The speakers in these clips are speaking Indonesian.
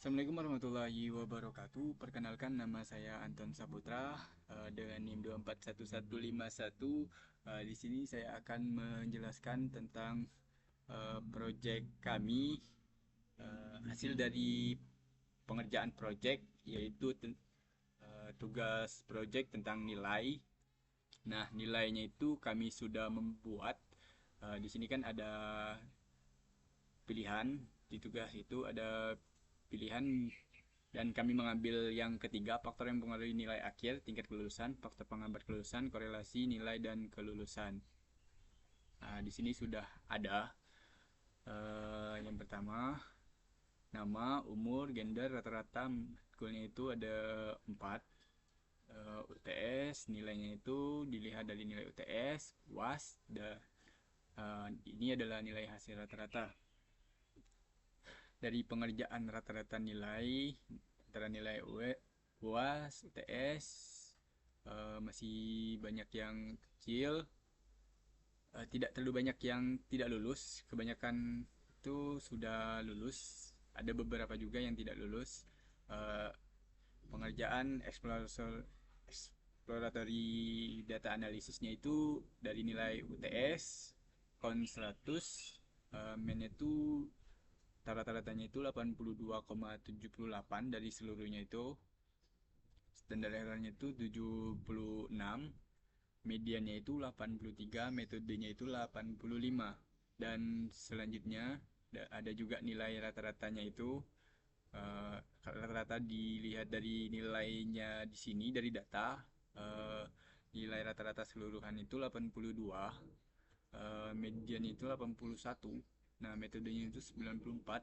Assalamualaikum warahmatullahi wabarakatuh. Perkenalkan, nama saya Anton Saputra dengan NIM 241151. Di sini saya akan menjelaskan tentang proyek kami, hasil dari pengerjaan proyek, yaitu tugas proyek tentang nilai. Nah, nilainya itu kami sudah membuat. Di sini kan ada pilihan, di tugas itu ada pilihan, dan kami mengambil yang ketiga, faktor yang mempengaruhi nilai akhir tingkat kelulusan, faktor penghambat kelulusan, korelasi nilai dan kelulusan. Nah, di sini sudah ada yang pertama, nama, umur, gender, rata-rata matkulnya itu ada 4. UTS nilainya itu dilihat dari nilai UTS, UAS, dan ini adalah nilai hasil rata-rata. Dari pengerjaan rata-rata nilai antara nilai UAS, UTS, masih banyak yang kecil, tidak terlalu banyak yang tidak lulus. Kebanyakan itu sudah lulus, ada beberapa juga yang tidak lulus. Eh, Pengerjaan exploratory data analisisnya itu dari nilai UTS kon 100, main itu rata-ratanya itu 82,78 dari seluruhnya itu. Standar errornya itu 76, mediannya itu 83, metodenya itu 85. Dan selanjutnya ada juga nilai rata-ratanya itu, rata-rata dilihat dari nilainya di sini dari data. eh, Nilai rata-rata seluruhan itu 82, median itu 81. Nah, metodenya itu 94.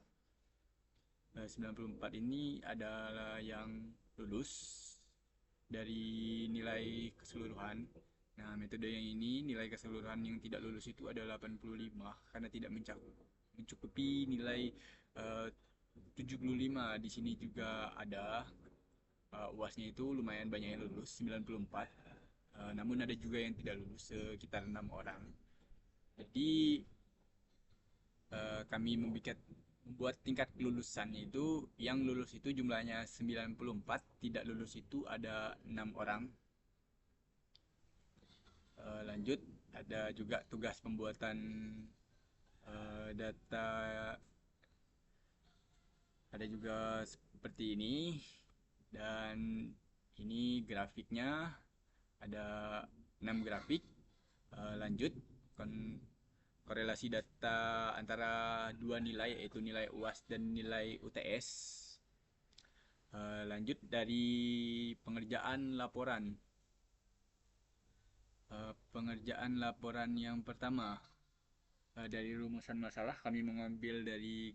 94 ini adalah yang lulus dari nilai keseluruhan. Nah, metode yang ini nilai keseluruhan yang tidak lulus itu ada 85 karena tidak mencukupi nilai eh, 75. Di sini juga ada UASnya itu lumayan banyak yang lulus 94. Namun ada juga yang tidak lulus sekitar 6 orang. Jadi kami membuat tingkat kelulusannya itu, yang lulus itu jumlahnya 94, tidak lulus itu ada 6 orang. Lanjut, ada juga tugas pembuatan data, ada juga seperti ini. Dan ini grafiknya, ada 6 grafik. Lanjut, korelasi data antara dua nilai, yaitu nilai UAS dan nilai UTS. Lanjut, dari pengerjaan laporan. Pengerjaan laporan yang pertama, dari rumusan masalah kami mengambil dari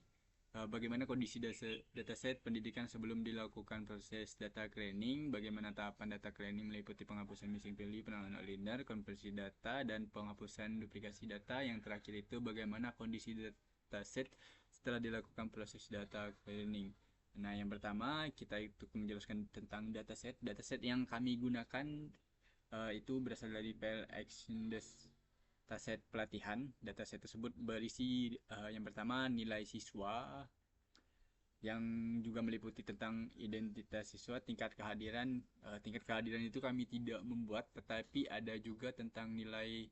bagaimana kondisi dataset pendidikan sebelum dilakukan proses data cleaning, bagaimana tahapan data cleaning meliputi penghapusan missing value, penanganan linear, konversi data, dan penghapusan duplikasi data. Yang terakhir itu bagaimana kondisi dataset setelah dilakukan proses data cleaning. Nah, yang pertama kita itu menjelaskan tentang dataset. Dataset yang kami gunakan itu berasal dari PLX Index dataset pelatihan. Dataset tersebut berisi yang pertama nilai siswa, yang juga meliputi tentang identitas siswa, tingkat kehadiran. Tingkat kehadiran itu kami tidak membuat, tetapi ada juga tentang nilai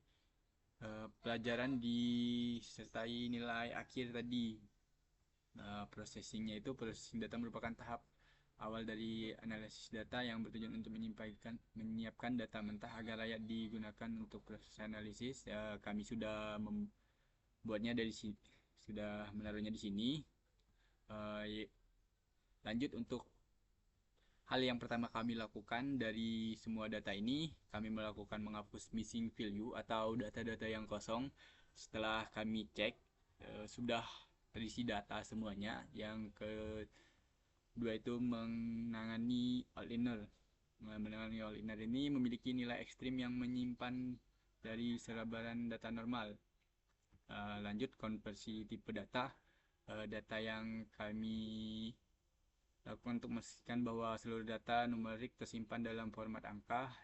pelajaran disertai nilai akhir tadi. Processingnya itu, processing data merupakan tahap awal dari analisis data yang bertujuan untuk menyiapkan data mentah agar layak digunakan untuk proses analisis. Kami sudah membuatnya dari sini, sudah menaruhnya di sini. Uh, Lanjut, untuk hal yang pertama kami lakukan dari semua data ini, kami melakukan menghapus missing value atau data-data yang kosong. Setelah kami cek, sudah terisi data semuanya. Yang kedua itu menangani all-inner. Menangani all-inner ini memiliki nilai ekstrim yang menyimpan dari selebaran data normal. Lanjut, konversi tipe data. Data yang kami lakukan untuk memastikan bahwa seluruh data numerik tersimpan dalam format angka,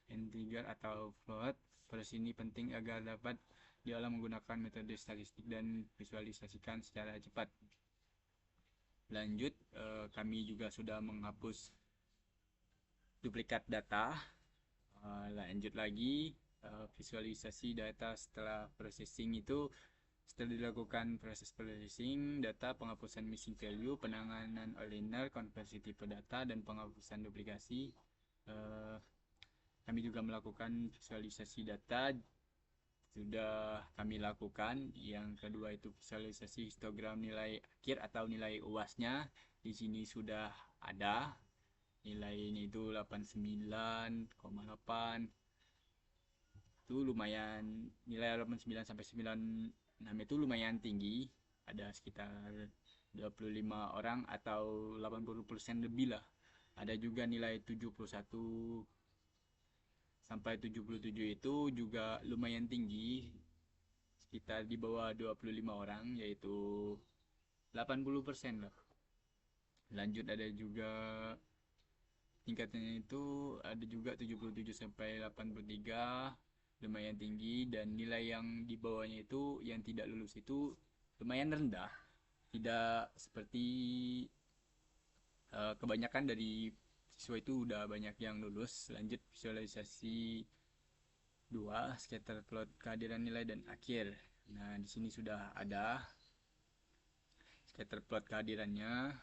integer, atau float. Proses ini penting agar dapat diolah menggunakan metode statistik dan visualisasikan secara cepat. Lanjut, kami juga sudah menghapus duplikat data. Lanjut lagi, visualisasi data setelah processing itu. Setelah dilakukan proses processing data, penghapusan missing value, penanganan earlier, konversi tipe data, dan penghapusan duplikasi, kami juga melakukan visualisasi data sudah kami lakukan. Yang kedua itu visualisasi histogram nilai akhir atau nilai UAS-nya. Di sini sudah ada nilainya itu 89,8. Itu lumayan, nilai 89 sampai 96 itu lumayan tinggi. Ada sekitar 25 orang atau 80% lebih lah. Ada juga nilai 71 sampai 77 itu juga lumayan tinggi, sekitar di bawah 25 orang, yaitu 80% lah. Lanjut ada juga tingkatnya itu ada juga 77 sampai 83, lumayan tinggi, dan nilai yang di bawahnya itu yang tidak lulus itu lumayan rendah. Tidak seperti kebanyakan dari siswa itu udah banyak yang lulus. Lanjut visualisasi 2, scatter plot kehadiran nilai dan akhir. Nah, di sini sudah ada scatter plot kehadirannya.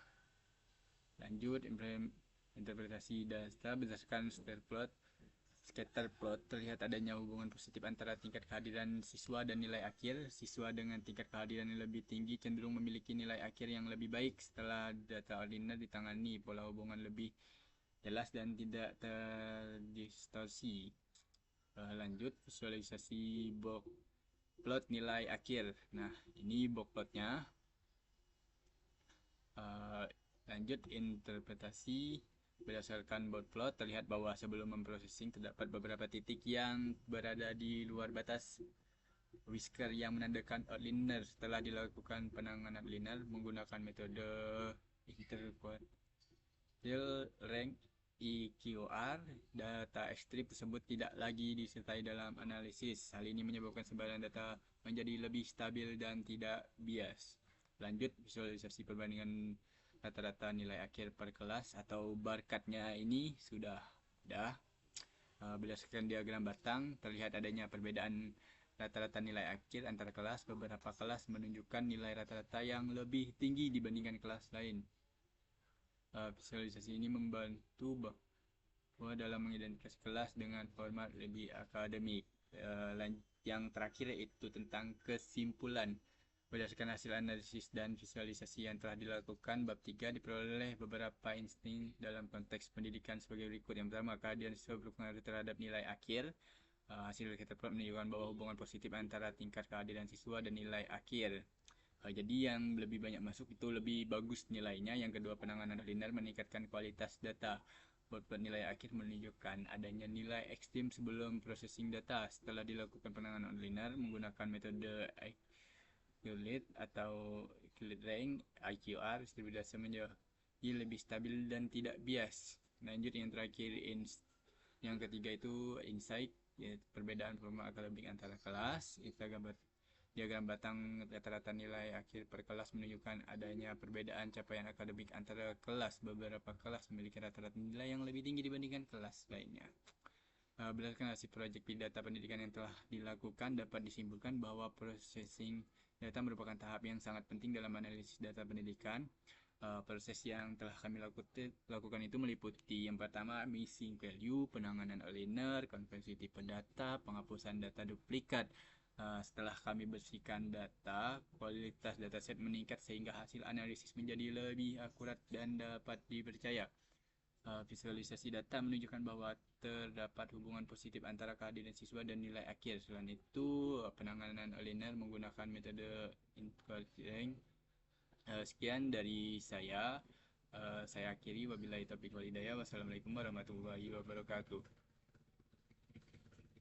Lanjut interpretasi data berdasarkan scatter plot. Scatter plot terlihat adanya hubungan positif antara tingkat kehadiran siswa dan nilai akhir. Siswa dengan tingkat kehadiran yang lebih tinggi cenderung memiliki nilai akhir yang lebih baik setelah data ordiner ditangani. Pola hubungan lebih jelas dan tidak terdistorsi. Lanjut visualisasi box plot nilai akhir. Nah, ini box plotnya. Lanjut interpretasi berdasarkan box plot, terlihat bahwa sebelum memprosesing terdapat beberapa titik yang berada di luar batas whisker yang menandakan outliner. Setelah dilakukan penanganan outliner menggunakan metode interquartile rank EQR, data ekstrip tersebut tidak lagi disertai dalam analisis. Hal ini menyebabkan sebaran data menjadi lebih stabil dan tidak bias. Lanjut visualisasi perbandingan rata-rata nilai akhir per kelas atau barcode-nya ini sudah ada. Berdasarkan diagram batang, terlihat adanya perbedaan rata-rata nilai akhir antara kelas. Beberapa kelas menunjukkan nilai rata-rata yang lebih tinggi dibandingkan kelas lain. Visualisasi ini membantu bahwa dalam mengidentifikasi kelas dengan format lebih akademik. Yang terakhir yaitu tentang kesimpulan. Berdasarkan hasil analisis dan visualisasi yang telah dilakukan, bab 3 diperoleh beberapa insting dalam konteks pendidikan sebagai berikut. Yang pertama, kehadiran siswa berpengaruh terhadap nilai akhir. Hasil kita menunjukkan bahwa hubungan positif antara tingkat kehadiran siswa dan nilai akhir. Jadi yang lebih banyak masuk itu lebih bagus nilainya. Yang kedua, penanganan linear meningkatkan kualitas data. Buat nilai akhir menunjukkan adanya nilai ekstrim sebelum processing data. Setelah dilakukan penanganan linear menggunakan metode Euclid atau Euclid rank IQR, distribusi menjadi lebih stabil dan tidak bias. Lanjut yang terakhir, yang ketiga itu insight, yaitu perbedaan formal akademik antara kelas. Kita gambar diagram batang rata-rata nilai akhir per kelas menunjukkan adanya perbedaan capaian akademik antara kelas. Beberapa kelas memiliki rata-rata nilai yang lebih tinggi dibandingkan kelas lainnya. Berdasarkan hasil proyek big data pendidikan yang telah dilakukan, dapat disimpulkan bahwa processing data merupakan tahap yang sangat penting dalam analisis data pendidikan. Proses yang telah kami lakukan itu meliputi yang pertama, missing value, penanganan earlier, konversi tipe data, penghapusan data duplikat. Setelah kami bersihkan data, kualitas dataset meningkat sehingga hasil analisis menjadi lebih akurat dan dapat dipercaya. Visualisasi data menunjukkan bahwa terdapat hubungan positif antara kehadiran siswa dan nilai akhir. Selain itu, penanganan earlier menggunakan metode interquartile. Sekian dari saya. Saya akhiri, wabillahi taufiq wal hidayah. Wassalamualaikum warahmatullahi wabarakatuh.